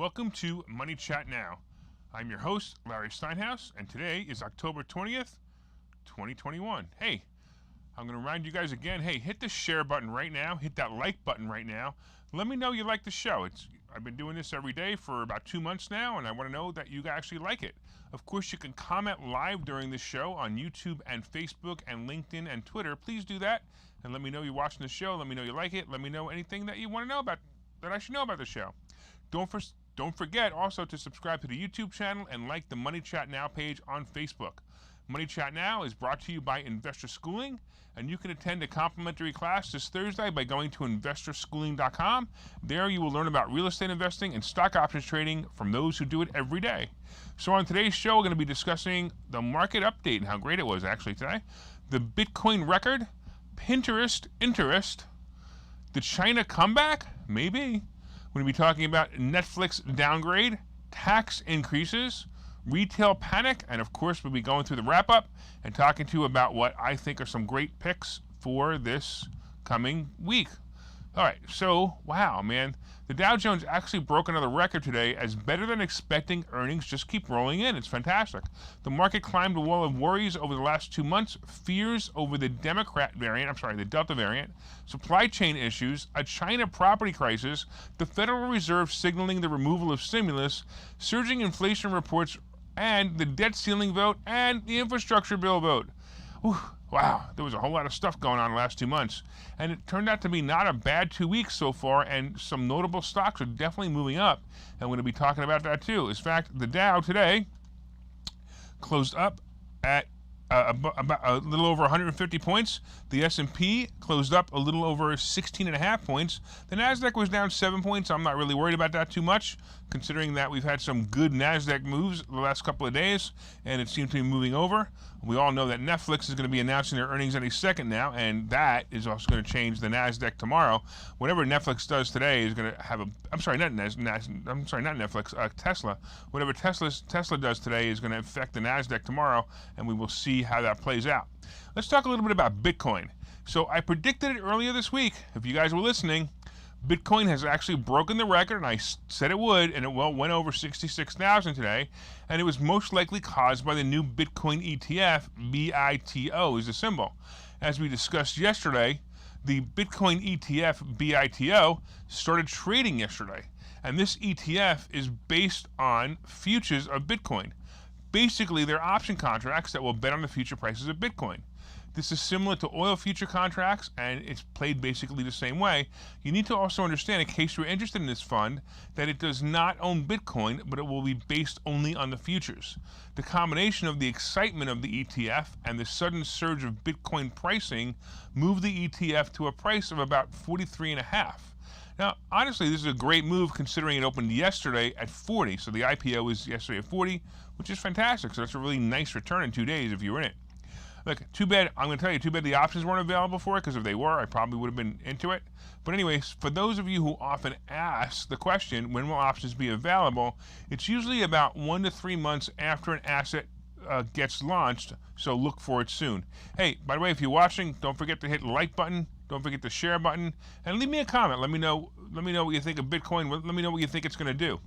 welcome to Money Chat Now. I'm your host, Larry Steinhouse, and today is October 20th, 2021. Hey, I'm going to remind you guys again, hey, hit the share button right now, hit that like button right now. Let me know you like the show. I've been doing this every day for about 2 months now, and I want to know that you actually like it. Of course, you can comment live during the show on YouTube and Facebook and LinkedIn and Twitter. Please do that, and let me know you're watching the show. Let me know you like it. Let me know anything that you want to know about, that I should know about the show. Don't forget also to subscribe to the YouTube channel and like the Money Chat Now page on Facebook. Money Chat Now is brought to you by Investor Schooling, and you can attend a complimentary class this Thursday by going to investorschooling.com. There you will learn about real estate investing and stock options trading from those who do it every day. So on today's show, we're going to be discussing the market update and how great it was actually today, the Bitcoin record, Pinterest interest, the China comeback, maybe. We're going to be talking about Netflix downgrade, tax increases, retail panic, and of course we'll be going through the wrap-up and talking to you about what I think are some great picks for this coming week. All right, so wow, man, the Dow Jones actually broke another record today as better than expecting earnings just keep rolling in. It's fantastic. The market climbed a wall of worries over the last 2 months, fears over the the Delta variant, supply chain issues, a China property crisis, the Federal Reserve signaling the removal of stimulus, surging inflation reports, and the debt ceiling vote, and the infrastructure bill vote. Whew. Wow, there was a whole lot of stuff going on the last 2 months. And it turned out to be not a bad 2 weeks so far, and some notable stocks are definitely moving up. And we're going to be talking about that too. In fact, the Dow today closed up at about a little over 150 points. The S&P closed up a little over 16.5 points. The NASDAQ was down 7 points. I'm not really worried about that too much, considering that we've had some good NASDAQ moves the last couple of days, and it seemed to be moving over. We all know that Netflix is going to be announcing their earnings any second now, and that is also going to change the NASDAQ tomorrow. Whatever Netflix does today is going to have a, Tesla. Whatever Tesla does today is going to affect the NASDAQ tomorrow, and we will see how that plays out. Let's talk a little bit about Bitcoin. So I predicted it earlier this week. If you guys were listening, Bitcoin has actually broken the record, and I said it would, and it went over 66,000 today, and it was most likely caused by the new Bitcoin ETF, BITO is the symbol. As we discussed yesterday, the Bitcoin ETF, BITO, started trading yesterday, and this ETF is based on futures of Bitcoin. Basically, they're option contracts that will bet on the future prices of Bitcoin. This is similar to oil future contracts, and it's played basically the same way. You need to also understand, in case you're interested in this fund, that it does not own Bitcoin, but it will be based only on the futures. The combination of the excitement of the ETF and the sudden surge of Bitcoin pricing moved the ETF to a price of about 43.5. Now, honestly, this is a great move considering it opened yesterday at 40. So the IPO was yesterday at 40, which is fantastic. So that's a really nice return in 2 days if you were in it. Look, too bad, I'm going to tell you, too bad the options weren't available for it, because if they were, I probably would have been into it. But anyways, for those of you who often ask the question, when will options be available, it's usually about 1 to 3 months after an asset gets launched, so look for it soon. Hey, by the way, if you're watching, don't forget to hit the like button, don't forget the share button, and leave me a comment. Let me know what you think of Bitcoin. Let me know what you think it's going to do.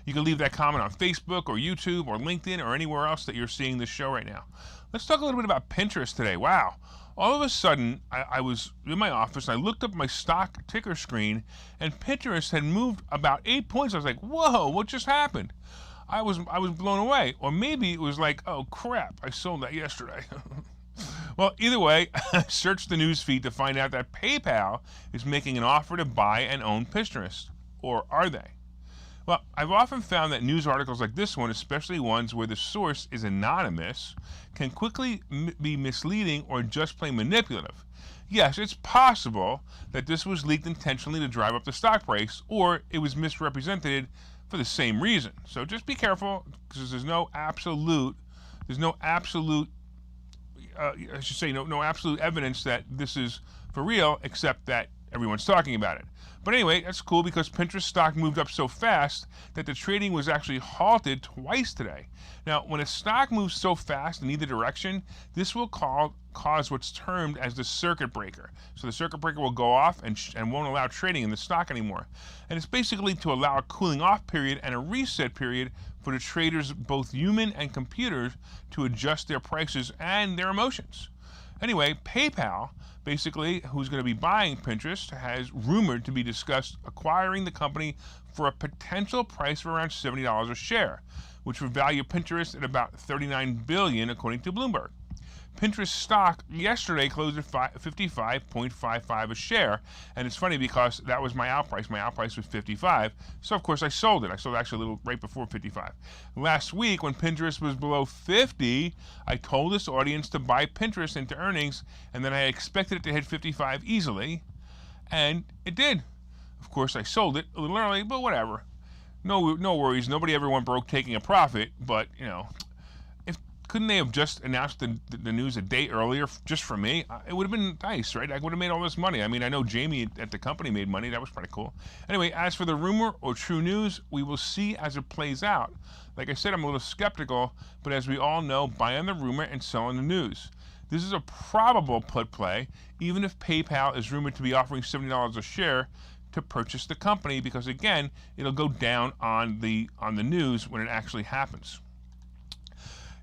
You can leave that comment on Facebook or YouTube or LinkedIn or anywhere else that you're seeing this show right now. Let's talk a little bit about Pinterest today. Wow. All of a sudden, I was in my office, and I looked up my stock ticker screen, and Pinterest had moved about 8 points. I was like, whoa, what just happened? I was blown away. Or maybe it was like, oh, crap, I sold that yesterday. Well, either way, I searched the news feed to find out that PayPal is making an offer to buy and own Pinterest. Or are they? Well, I've often found that news articles like this one, especially ones where the source is anonymous, can quickly be misleading or just plain manipulative. Yes, it's possible that this was leaked intentionally to drive up the stock price, or it was misrepresented for the same reason. So just be careful, because there's no absolute evidence that this is for real, except that everyone's talking about it. But anyway, that's cool because Pinterest stock moved up so fast that the trading was actually halted twice today. Now, when a stock moves so fast in either direction, this will cause what's termed as the circuit breaker. So the circuit breaker will go off and won't allow trading in the stock anymore. And it's basically to allow a cooling off period and a reset period for the traders, both human and computers, to adjust their prices and their emotions. Anyway, PayPal, basically, who's going to be buying Pinterest, has rumored to be discussed acquiring the company for a potential price of around $70 a share, which would value Pinterest at about $39 billion, according to Bloomberg. Pinterest stock yesterday closed at $55.55 a share, and it's funny because that was my out price. My out price was $55, so of course I sold it. I sold actually a little right before $55. Last week, when Pinterest was below $50, I told this audience to buy Pinterest into earnings, and then I expected it to hit $55 easily, and it did. Of course, I sold it a little early, but whatever. No worries. Nobody ever went broke taking a profit, but you know. Couldn't they have just announced the news a day earlier just for me? It would have been nice, right? I would have made all this money. I mean, I know Jamie at the company made money. That was pretty cool. Anyway, as for the rumor or true news, we will see as it plays out. Like I said, I'm a little skeptical, but as we all know, buy on the rumor and sell on the news. This is a probable put play, even if PayPal is rumored to be offering $70 a share to purchase the company, because again, it'll go down on the news when it actually happens.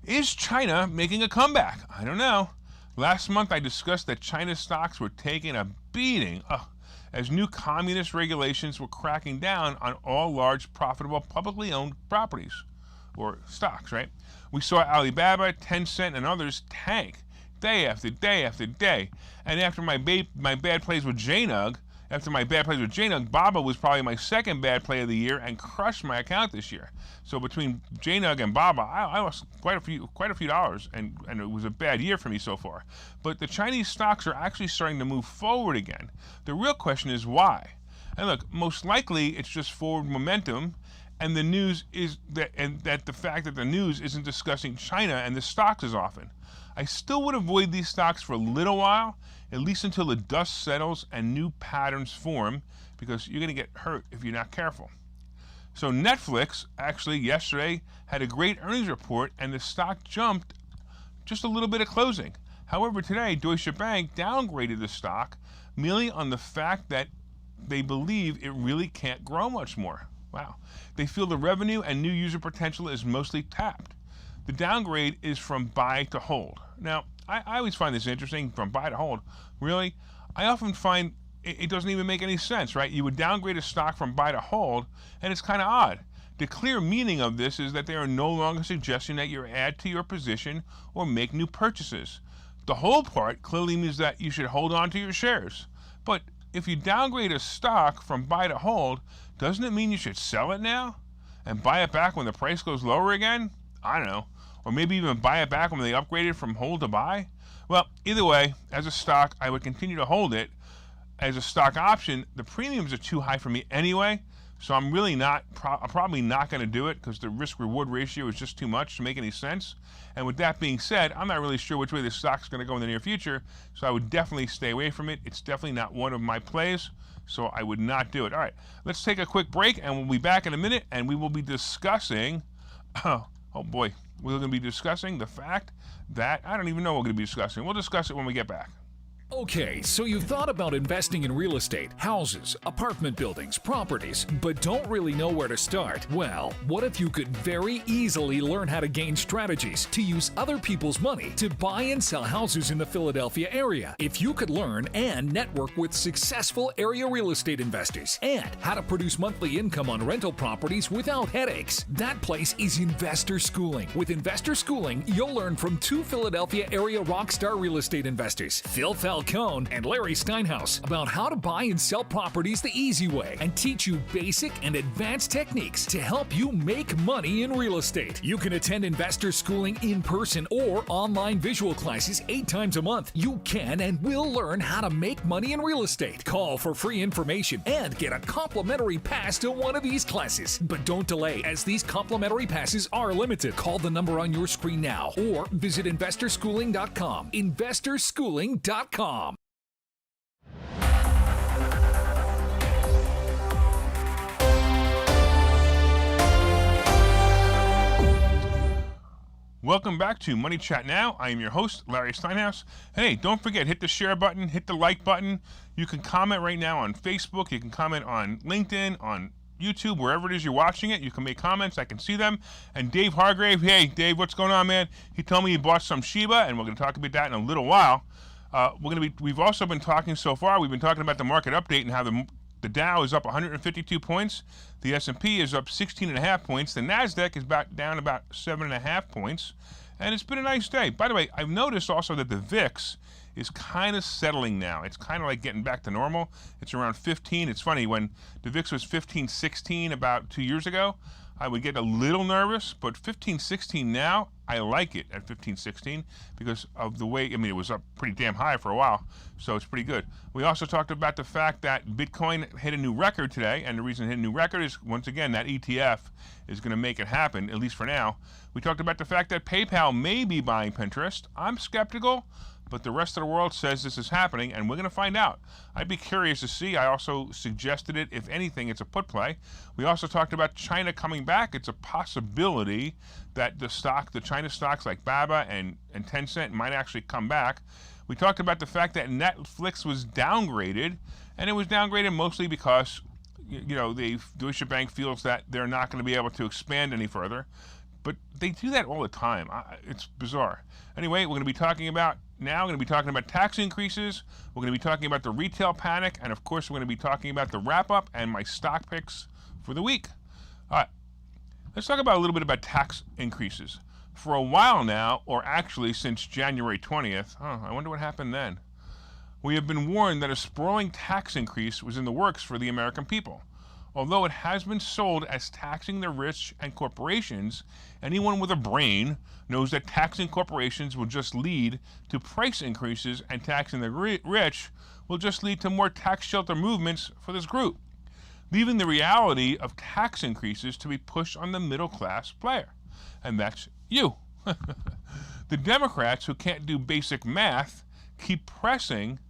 Is China making a comeback? I don't know. Last month I discussed that China's stocks were taking a beating as new communist regulations were cracking down on all large, profitable, publicly owned properties or stocks, right? We saw Alibaba, Tencent, and others tank day after day after day. And after my bad plays with JNUG, Baba was probably my second bad play of the year and crushed my account this year. So between JNUG and Baba, I lost quite a few dollars, and it was a bad year for me so far. But the Chinese stocks are actually starting to move forward again. The real question is why? And look, most likely it's just forward momentum, and the fact that the news isn't discussing China and the stocks as often. I still would avoid these stocks for a little while, at least until the dust settles and new patterns form, because you're going to get hurt if you're not careful. So Netflix actually yesterday had a great earnings report, and the stock jumped just a little bit at closing. However, today Deutsche Bank downgraded the stock merely on the fact that they believe it really can't grow much more. Wow. They feel the revenue and new user potential is mostly tapped. The downgrade is from buy to hold. Now, I always find this interesting, from buy to hold. Really? I often find it doesn't even make any sense, right? You would downgrade a stock from buy to hold, and it's kind of odd. The clear meaning of this is that they are no longer suggesting that you add to your position or make new purchases. The hold part clearly means that you should hold on to your shares. But if you downgrade a stock from buy to hold, doesn't it mean you should sell it now and buy it back when the price goes lower again? I don't know. Or maybe even buy it back when they upgrade it from hold to buy? Well, either way, as a stock, I would continue to hold it. As a stock option, the premiums are too high for me anyway, so I'm really probably not going to do it because the risk-reward ratio is just too much to make any sense. And with that being said, I'm not really sure which way this stock's going to go in the near future, so I would definitely stay away from it. It's definitely not one of my plays, so I would not do it. All right, let's take a quick break, and we'll be back in a minute, and we will be discussing, oh boy, we're going to be discussing the fact that, I don't even know what we're going to be discussing. We'll discuss it when we get back. Okay, so you've thought about investing in real estate, houses, apartment buildings, properties, but don't really know where to start. Well, what if you could very easily learn how to gain strategies to use other people's money to buy and sell houses in the Philadelphia area? If you could learn and network with successful area real estate investors and how to produce monthly income on rental properties without headaches, that place is Investor Schooling. With Investor Schooling, you'll learn from two Philadelphia area rockstar real estate investors, Phil Falcone and Larry Steinhouse, about how to buy and sell properties the easy way and teach you basic and advanced techniques to help you make money in real estate. You can attend Investor Schooling in person or online visual classes 8 times a month. You can and will learn how to make money in real estate. Call for free information and get a complimentary pass to one of these classes. But don't delay, as these complimentary passes are limited. Call the number on your screen now or visit investorschooling.com. investorschooling.com. Welcome back to Money Chat Now. I am your host, Larry Steinhouse. And hey, don't forget, hit the share button, hit the like button. You can comment right now on Facebook. You can comment on LinkedIn, on YouTube, wherever it is you're watching it. You can make comments. I can see them. And Dave Hargrave, hey, Dave, what's going on, man? He told me he bought some Shiba, and we're going to talk about that in a little while. We've also been talking so far, we've been talking about the market update and how the Dow is up 152 points. The S&P is up 16.5 points. The NASDAQ is down about 7.5 points. And it's been a nice day. By the way, I've noticed also that the VIX is kind of settling now. It's kind of like getting back to normal. It's around 15. It's funny, when the VIX was 15, 16 about 2 years ago, I would get a little nervous, but 15, 16 now, I like it at 15, 16 because of the way, it was up pretty damn high for a while, so it's pretty good. We also talked about the fact that Bitcoin hit a new record today, and the reason it hit a new record is, once again, that ETF is going to make it happen, at least for now. We talked about the fact that PayPal may be buying Pinterest. I'm skeptical, but the rest of the world says this is happening, and we're going to find out. I'd be curious to see. I also suggested it. If anything, it's a put play. We also talked about China coming back. It's a possibility that the China stocks like Baba and Tencent might actually come back. We talked about the fact that Netflix was downgraded, and it was downgraded mostly because, the Deutsche Bank feels that they're not going to be able to expand any further. But they do that all the time. It's bizarre. Anyway, we're going to be talking about tax increases. We're going to be talking about the retail panic. And, of course, we're going to be talking about the wrap-up and my stock picks for the week. All right. Let's talk about a little bit about tax increases. For a while now, or actually since January 20th, I wonder what happened then. We have been warned that a sprawling tax increase was in the works for the American people. Although it has been sold as taxing the rich and corporations, anyone with a brain knows that taxing corporations will just lead to price increases, and taxing the rich will just lead to more tax shelter movements for this group, leaving the reality of tax increases to be pushed on the middle class player. And that's you. The Democrats, who can't do basic math, keep pressing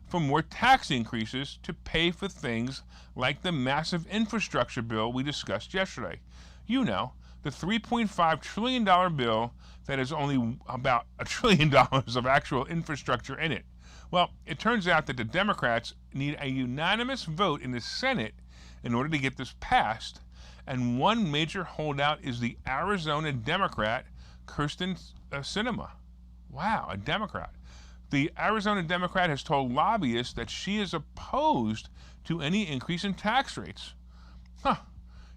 for more tax increases to pay for things like the massive infrastructure bill we discussed yesterday. The $3.5 trillion bill that has only about $1 trillion of actual infrastructure in it. Well, it turns out that the Democrats need a unanimous vote in the Senate in order to get this passed, and one major holdout is the Arizona Democrat, Kyrsten Sinema. Wow, a Democrat. The Arizona Democrat has told lobbyists that she is opposed to any increase in tax rates.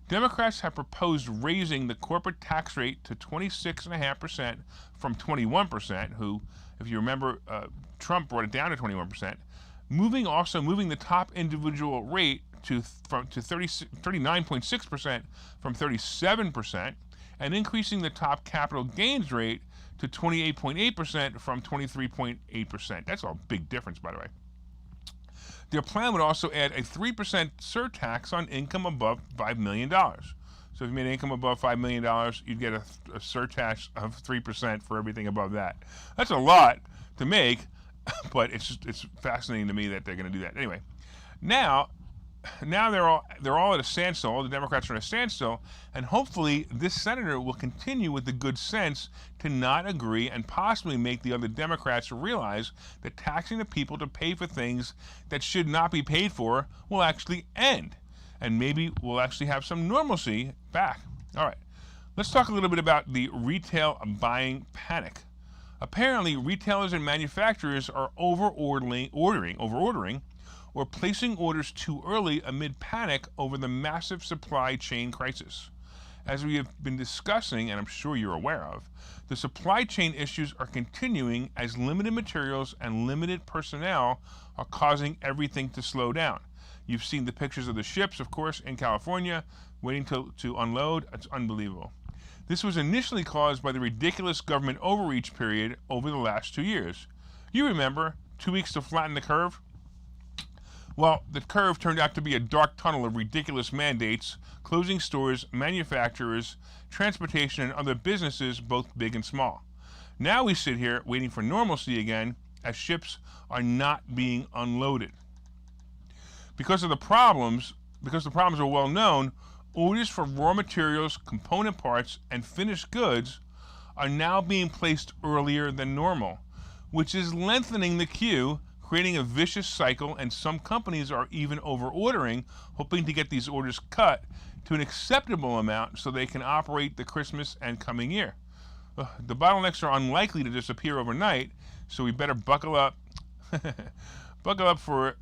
Democrats have proposed raising the corporate tax rate to 26.5% from 21%, who, if you remember, Trump brought it down to 21%, moving the top individual rate to 39.6% from 37%, and increasing the top capital gains rate to 28.8% from 23.8%. That's a big difference, by the way. Their plan would also add a 3% surtax on income above $5 million. So if you made income above $5 million, you'd get a surtax of 3% for everything above that. That's a lot to make, but it's fascinating to me that they're going to do that. Anyway, now they're all at a standstill. The Democrats are at a standstill, and hopefully this senator will continue with the good sense to not agree and possibly make the other Democrats realize that taxing the people to pay for things that should not be paid for will actually end, and maybe we'll actually have some normalcy back. All right, let's talk a little bit about the retail buying panic. Apparently, retailers and manufacturers are over-ordering, or placing orders too early amid panic over the massive supply chain crisis. As we have been discussing, and I'm sure you're aware of, the supply chain issues are continuing as limited materials and limited personnel are causing everything to slow down. You've seen the pictures of the ships, of course, in California, waiting to unload. It's unbelievable. This was initially caused by the ridiculous government overreach period over the last 2 years. You remember, 2 weeks to flatten the curve? Well, the curve turned out to be a dark tunnel of ridiculous mandates, closing stores, manufacturers, transportation, and other businesses, both big and small. Now we sit here waiting for normalcy again, as ships are not being unloaded. Because the problems are well known, orders for raw materials, component parts, and finished goods are now being placed earlier than normal, which is lengthening the queue, creating a vicious cycle, and some companies are even over-ordering, hoping to get these orders cut to an acceptable amount so they can operate the Christmas and coming year. The bottlenecks are unlikely to disappear overnight, so we better buckle up. Buckle up for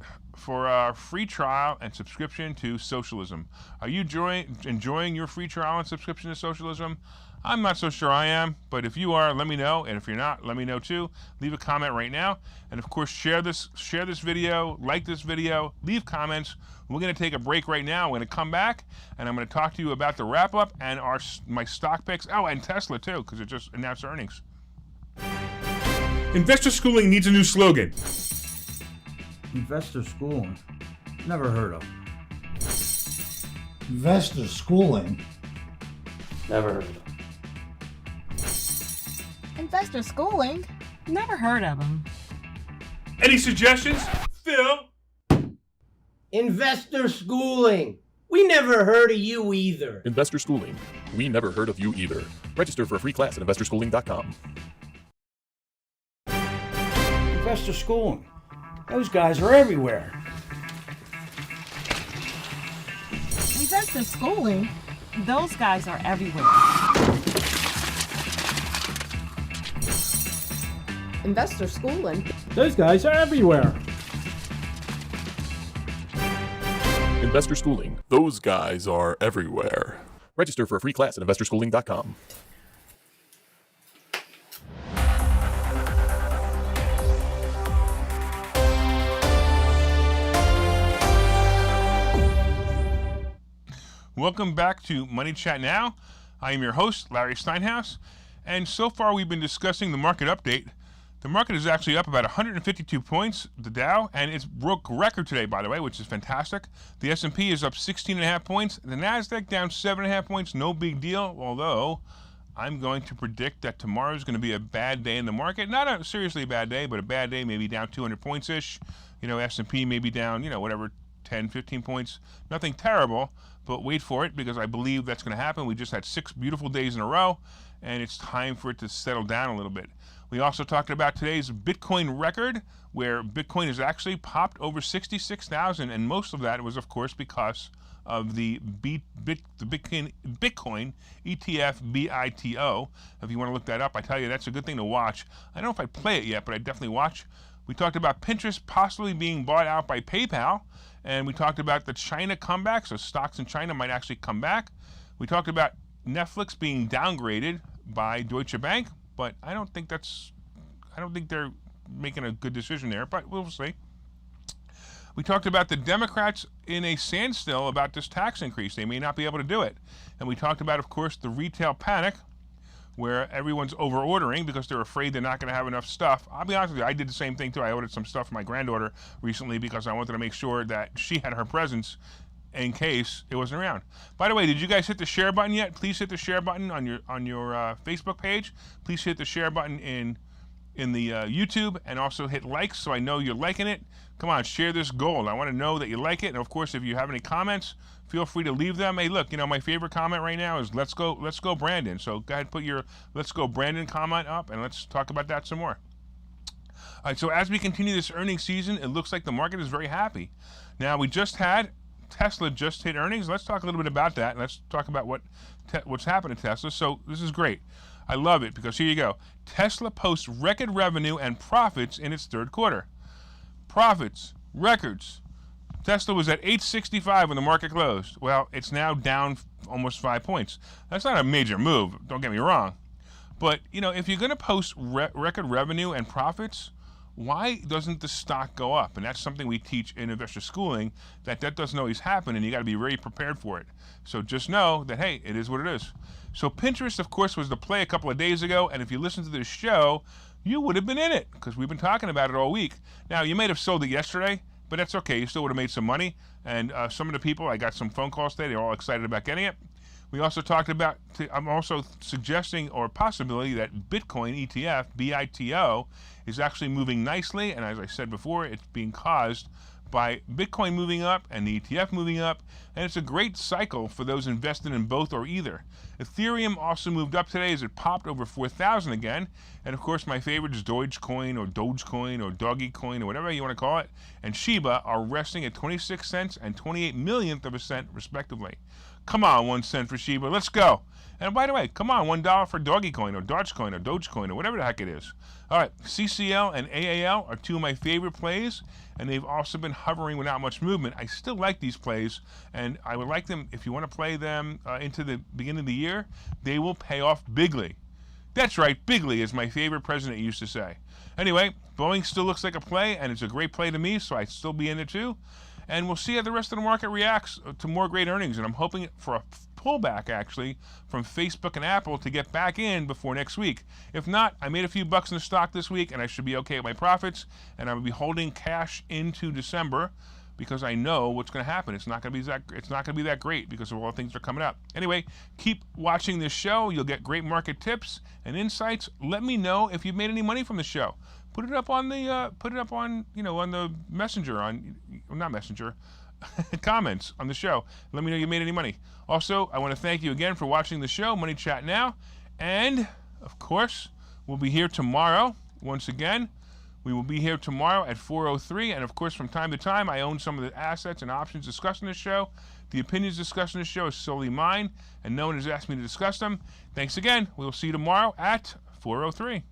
our free trial and subscription to socialism. Are you enjoying your free trial and subscription to socialism? I'm not so sure I am, but if you are, let me know, and if you're not, let me know too. Leave a comment right now, and of course share this video, like this video, leave comments. We're going to take a break right now. We're going to come back, and I'm going to talk to you about the wrap-up and my stock picks. Oh, and Tesla too, because it just announced earnings. Investor schooling needs a new slogan. Investor schooling? Never heard of. Investor schooling? Never heard of them. Investor schooling? Never heard of them. Any suggestions? Phil? Investor schooling. We never heard of you either. Investor Schooling. We never heard of you either. Register for a free class at investorschooling.com. Investor schooling. Those guys are everywhere. Investor schooling? Those guys are everywhere. Investor schooling? Those guys are everywhere. Investor Schooling. Those guys are everywhere. Register for a free class at investorschooling.com. Welcome back to Money Chat Now. I am your host, Larry Steinhouse, and so far we've been discussing the market update. The market is actually up about 152 points, the Dow, and it's broke record today, by the way, which is fantastic. The S&P is up 16.5 points. The NASDAQ down 7.5 points, no big deal, although I'm going to predict that tomorrow is going to be a bad day in the market. Not a seriously bad day, but a bad day, maybe down 200 points-ish. S&P maybe down, whatever, 10, 15 points. Nothing terrible, but wait for it because I believe that's going to happen. We just had 6 beautiful days in a row, and it's time for it to settle down a little bit. We also talked about today's Bitcoin record, where Bitcoin has actually popped over 66,000, and most of that was, of course, because of the Bitcoin ETF BITO. If you want to look that up, I tell you, that's a good thing to watch. I don't know if I play it yet, but I definitely watch. We talked about Pinterest possibly being bought out by PayPal, and we talked about the China comeback, so stocks in China might actually come back. We talked about Netflix being downgraded by Deutsche Bank, but I don't think they're making a good decision there, but we'll see. We talked about the Democrats in a standstill about this tax increase. They may not be able to do it. And we talked about, of course, the retail panic, where everyone's over-ordering because they're afraid they're not going to have enough stuff. I'll be honest with you, I did the same thing too. I ordered some stuff for my granddaughter recently because I wanted to make sure that she had her presents in case it wasn't around. By the way, did you guys hit the share button yet? Please hit the share button on your Facebook page. Please hit the share button in the YouTube, and also hit like so I know you're liking it. Come on, share this gold. I want to know that you like it. And of course, if you have any comments, feel free to leave them. Hey, look, my favorite comment right now is let's go Brandon. So go ahead, put your let's go Brandon comment up, and let's talk about that some more. All right, so as we continue this earnings season, it looks like the market is very happy. Now, we just had Tesla just hit earnings. Let's talk a little bit about that. Let's talk about what's happened to Tesla. So this is great. I love it because here you go. Tesla posts record revenue and profits in its third quarter. Profits, records. Tesla was at $865 when the market closed. Well, it's now down almost 5 points. That's not a major move, don't get me wrong. But, if you're going to post record revenue and profits, why doesn't the stock go up? And that's something we teach in investor schooling, that doesn't always happen, and you got to be very prepared for it. So just know that, hey, it is what it is. So Pinterest, of course, was the play a couple of days ago, and if you listen to this show, you would have been in it because we've been talking about it all week. Now, you may have sold it yesterday, but that's okay. You still would have made some money. And some of the people, I got some phone calls today. They're all excited about getting it. We also talked about, I'm also suggesting or possibility that Bitcoin ETF, BITO, is actually moving nicely. And as I said before, it's being caused by Bitcoin moving up and the ETF moving up, and it's a great cycle for those invested in both or either. Ethereum also moved up today as it popped over 4,000 again, and of course my favorite is Dogecoin or Dogecoin or Doggycoin or whatever you want to call it, and Shiba are resting at 26 cents and 28 millionth of a cent respectively. Come on, 1 cent for Shiba, let's go. And by the way, come on, $1 for Doggycoin or Dogecoin or Dogecoin or whatever the heck it is. All right, CCL and AAL are two of my favorite plays, and they've also been hovering without much movement. I still like these plays, and I would like them, if you want to play them into the beginning of the year, they will pay off bigly. That's right, bigly, as my favorite president used to say. Anyway, Boeing still looks like a play, and it's a great play to me, so I'd still be in it too. And we'll see how the rest of the market reacts to more great earnings, and I'm hoping for a pullback actually from Facebook and Apple to get back in before next week. If not, I made a few bucks in the stock this week and I should be okay with my profits, and I will be holding cash into December because I know what's going to happen. It's not going to be that great because of all the things that are coming up. Anyway, keep watching this show. You'll get great market tips and insights. Let me know if you've made any money from the show. Put it up on the on the messenger, not messenger, comments on the show. Let me know you made any money. Also, I want to thank you again for watching the show, Money Chat Now. And, of course, we'll be here tomorrow. Once again, we will be here tomorrow at 4:03. And, of course, from time to time, I own some of the assets and options discussed in this show. The opinions discussed in this show is solely mine, and no one has asked me to discuss them. Thanks again. We will see you tomorrow at 4:03.